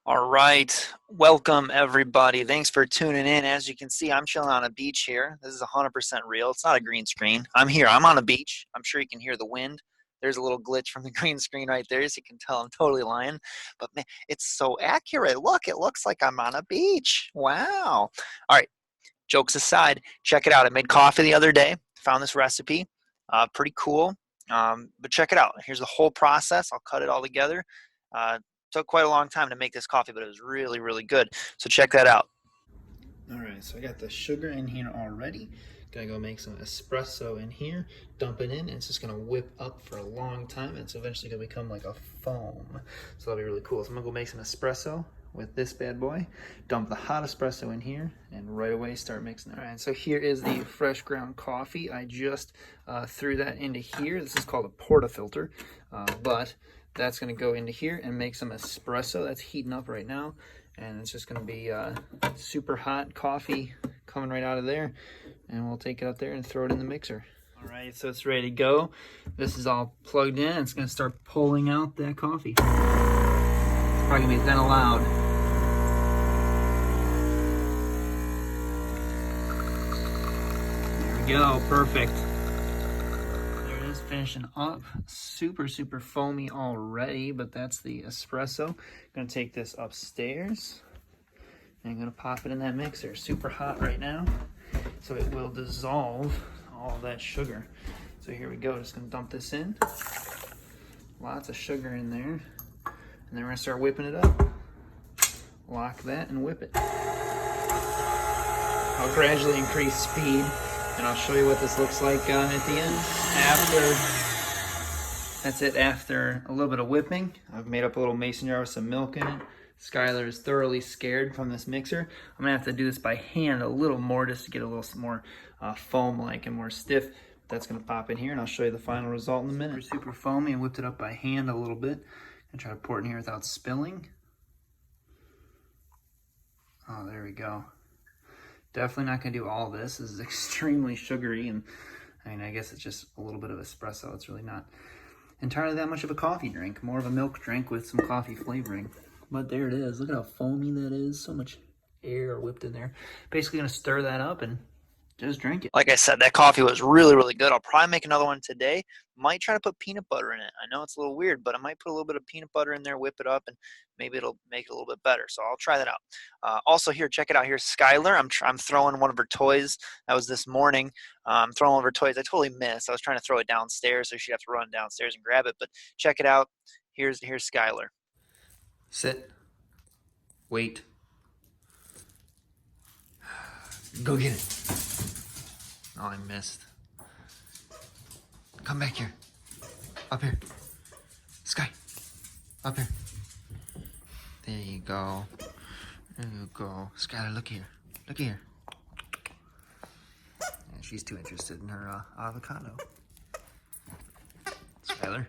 All right. Welcome, everybody. Thanks for tuning in. As you can see, I'm chilling on a beach here. This is 100% real. It's not a green screen. I'm here. I'm on a beach. I'm sure you can hear the wind. There's a little glitch from the green screen right there, so you can tell I'm totally lying. But man, it's so accurate. Look, it looks like I'm on a beach. Wow. All right. Jokes aside, check it out. I made coffee the other day. Found this recipe. Pretty cool. But check it out. Here's the whole process. I'll cut it all together. Uh, Took quite a long time to make this coffee, but it was really, really good. So check that out. All right, so I got the sugar in here already. Gonna go make some espresso in here, dump it in, and it's just gonna whip up for a long time, and it's eventually gonna become like a foam. So that'll be really cool. So I'm gonna go make some espresso with this bad boy, dump the hot espresso in here, and right away start mixing it. All right, so here is the fresh ground coffee. I just threw that into here. This is called a portafilter, but that's gonna go into here and make some espresso. That's heating up right now, and it's just gonna be super hot coffee coming right out of there, and we'll take it up there and throw it in the mixer. All right, so it's ready to go. This is all plugged in. It's gonna start pulling out that coffee. It's probably gonna be kind of loud. There we go, perfect. There it is, finishing up. Super, super foamy already, but that's the espresso. Gonna take this upstairs. I'm gonna pop it in that mixer. Super hot right now, so it will dissolve all of that sugar. So here we go, just gonna dump this in. Lots of sugar in there. And then we're gonna start whipping it up. Lock that and whip it. I'll gradually increase speed, and I'll show you what this looks like at the end. That's it after a little bit of whipping. I've made up a little mason jar with some milk in it. Skylar is thoroughly scared from this mixer. I'm gonna have to do this by hand a little more just to get a little more foam-like and more stiff. That's gonna pop in here, and I'll show you the final result in a minute. Super foamy, and whipped it up by hand a little bit. And try to pour it in here without spilling. Oh, there we go. Definitely not gonna do all this. This is extremely sugary, and I mean, I guess it's just a little bit of espresso. It's really not entirely that much of a coffee drink, more of a milk drink with some coffee flavoring. But there it is. Look at how foamy that is. So much air whipped in there. Basically gonna stir that up and just drink it. Like I said, that coffee was really, really good. I'll probably make another one today. Might try to put peanut butter in it. I know it's a little weird, but I might put a little bit of peanut butter in there, whip it up, and maybe it'll make it a little bit better. So I'll try that out. Also here, check it out. Here's Skylar. I'm throwing one of her toys. That was this morning. I'm throwing one of her toys. I totally missed. I was trying to throw it downstairs, so she'd have to run downstairs and grab it. But check it out. Here's Skylar. Sit. Wait. Go get it. Oh, I missed. Come back here. Up here. Sky. Up here. There you go. There you go. Skylar, look here. Look here. And she's too interested in her avocado. Skylar.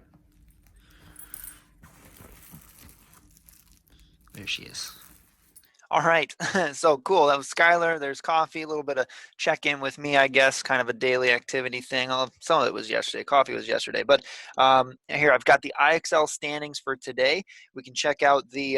There she is. All right, so cool. That was Skylar. There's coffee, a little bit of check-in with me, I guess, kind of a daily activity thing. Some of it was yesterday. Coffee was yesterday. But here, I've got the IXL standings for today. We can check out the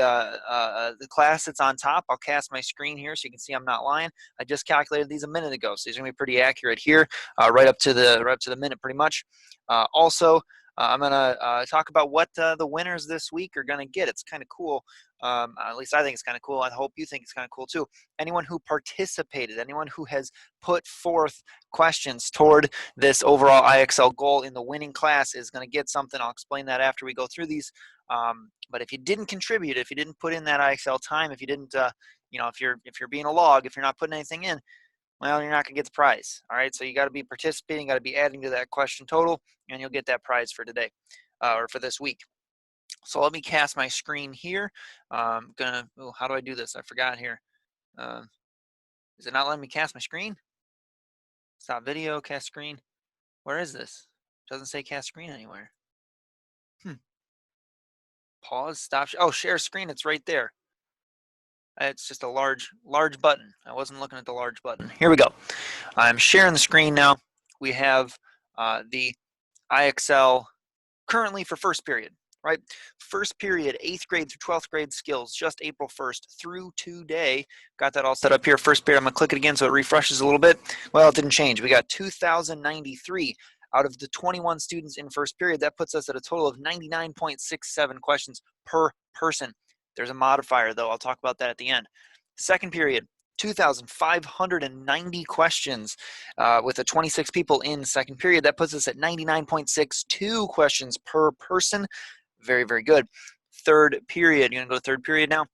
class that's on top. I'll cast my screen here so you can see I'm not lying. I just calculated these a minute ago, so these are going to be pretty accurate here, right up to the minute pretty much. Also, I'm going to talk about what the winners this week are going to get. It's kind of cool. At least I think it's kind of cool. I hope you think it's kind of cool too. Anyone who participated, anyone who has put forth questions toward this overall IXL goal in the winning class is going to get something. I'll explain that after we go through these. But if you didn't contribute, if you didn't put in that IXL time, if you didn't, if you're being a log, if you're not putting anything in, well, you're not going to get the prize. All right, so you got to be participating, got to be adding to that question total, and you'll get that prize for today or for this week. So let me cast my screen here. How do I do this? I forgot here. Is it not letting me cast my screen? Stop video, cast screen. Where is this? It doesn't say cast screen anywhere. Pause, stop. Oh, share screen. It's right there. It's just a large button. I wasn't looking at the large button. Here we go. I'm sharing the screen now. We have the IXL currently for first period. right? First period, 8th grade through 12th grade skills, just April 1st through today. Got that all set up here. First period, I'm going to click it again so it refreshes a little bit. Well, it didn't change. We got 2,093 out of the 21 students in first period. That puts us at a total of 99.67 questions per person. There's a modifier, though. I'll talk about that at the end. Second period, 2,590 questions with the 26 people in second period. That puts us at 99.62 questions per person. Very, very good. Third period, you're going to go to third period now.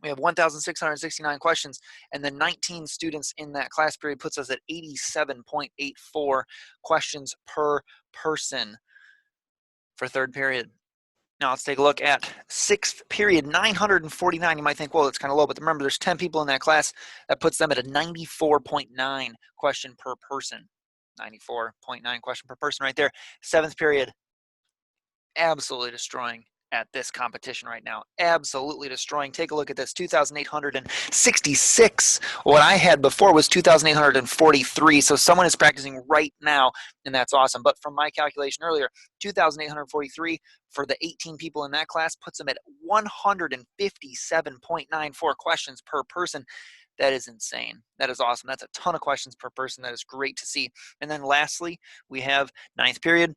We have 1,669 questions, and the 19 students in that class period puts us at 87.84 questions per person for third period. Now let's take a look at sixth period, 949. You might think, well, that's kind of low, but remember there's 10 people in that class. That puts them at a 94.9 question per person. 94.9 question per person right there. Seventh period, absolutely destroying at this competition right now. Absolutely destroying. Take a look at this, 2,866. What I had before was 2,843. So someone is practicing right now, and that's awesome. But from my calculation earlier, 2,843 for the 18 people in that class puts them at 157.94 questions per person. That is insane. That is awesome. That's a ton of questions per person. That is great to see. And then lastly, we have ninth period.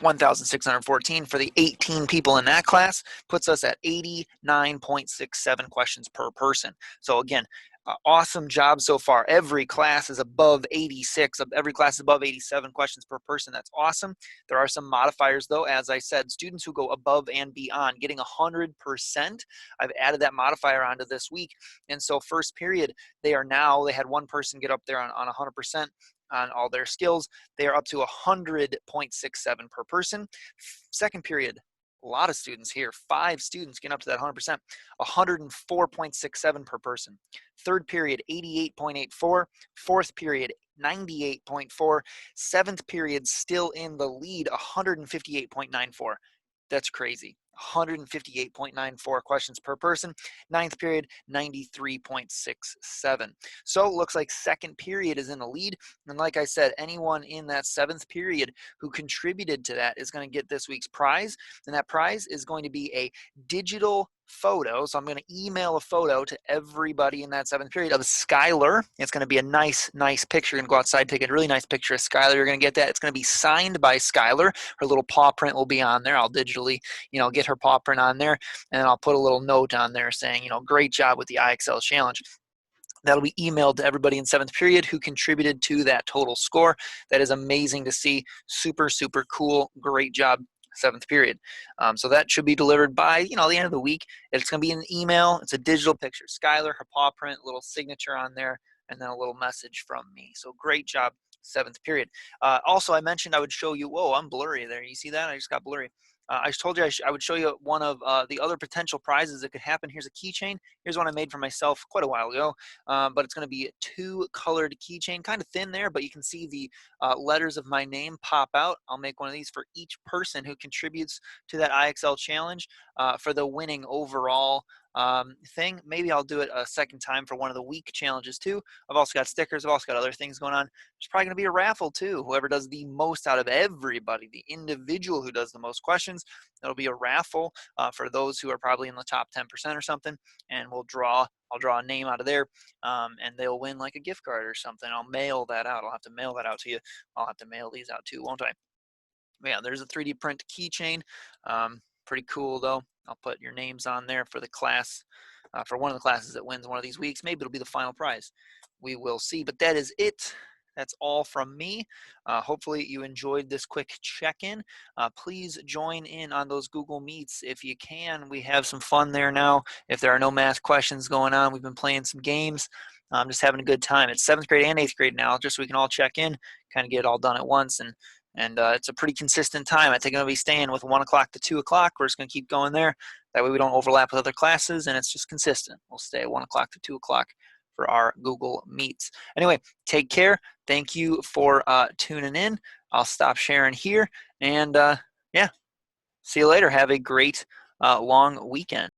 1,614 for the 18 people in that class puts us at 89.67 questions per person. So again, awesome job so far. Every class is above 86. Every class is above 87 questions per person. That's awesome. There are some modifiers though. As I said, students who go above and beyond, getting 100%. I've added that modifier onto this week. And so first period, they had one person get up there on 100%. On all their skills. They are up to 100.67 per person. Second period, a lot of students here. 5 students getting up to that 100%, 104.67 per person. Third period, 88.84. Fourth period, 98.4. Seventh period, still in the lead, 158.94. That's crazy. 158.94 questions per person. Ninth period, 93.67. So it looks like second period is in the lead. And like I said, anyone in that seventh period who contributed to that is going to get this week's prize. And that prize is going to be a digital photo. So I'm going to email a photo to everybody in that seventh period of Skylar. It's going to be a nice picture. You're going to go outside, take a really nice picture of Skylar. You're going to get that. It's going to be signed by Skylar. Her little paw print will be on there. I'll digitally, get her paw print on there, and then I'll put a little note on there saying, great job with the IXL challenge. That'll be emailed to everybody in seventh period who contributed to that total score. That is amazing to see. Super, super cool. Great job, seventh period. So that should be delivered by, the end of the week. It's going to be an email. It's a digital picture. Skylar, her paw print, little signature on there, and then a little message from me. So great job, seventh period. Also, I mentioned I would show you, whoa, I'm blurry there. You see that? I just got blurry. I told you I would show you one of the other potential prizes that could happen. Here's a keychain. Here's one I made for myself quite a while ago, but it's going to be a 2-colored keychain, kind of thin there, but you can see the letters of my name pop out. I'll make one of these for each person who contributes to that IXL challenge for the winning overall thing. Maybe I'll do it a second time for one of the week challenges too. I've also got stickers. I've also got other things going on. There's probably going to be a raffle too. Whoever does the most out of everybody, the individual who does the most questions, there'll be a raffle for those who are probably in the top 10% or something, and I'll draw a name out of there, and they'll win like a gift card or something. I'll mail that out. I'll have to mail that out to you. I'll have to mail these out too, won't I? But yeah, there's a 3D print keychain. Pretty cool though. I'll put your names on there for the class, for one of the classes that wins one of these weeks. Maybe it'll be the final prize. We will see. But that is it. That's all from me. Hopefully you enjoyed this quick check-in. Please join in on those Google Meets if you can. We have some fun there now. If there are no math questions going on, we've been playing some games. I'm just having a good time. It's 7th grade and 8th grade now, just so we can all check in, kind of get it all done at once. And it's a pretty consistent time. I think I'm going to be staying with 1 o'clock to 2 o'clock. We're just going to keep going there. That way we don't overlap with other classes, and it's just consistent. We'll stay at 1 o'clock to 2 o'clock for our Google Meets. Anyway, take care. Thank you for tuning in. I'll stop sharing here. And, yeah, see you later. Have a great long weekend.